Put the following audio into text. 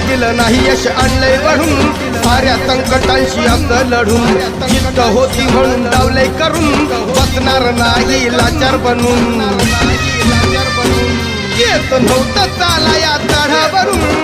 दिलं नाही यश आणलंय वळून साऱ्या संकटांशी असं लढून जिद्द होती म्हणून डावलंय करून बसणार नाही लाचार बनून येत नव्हतं चाला या चढावरून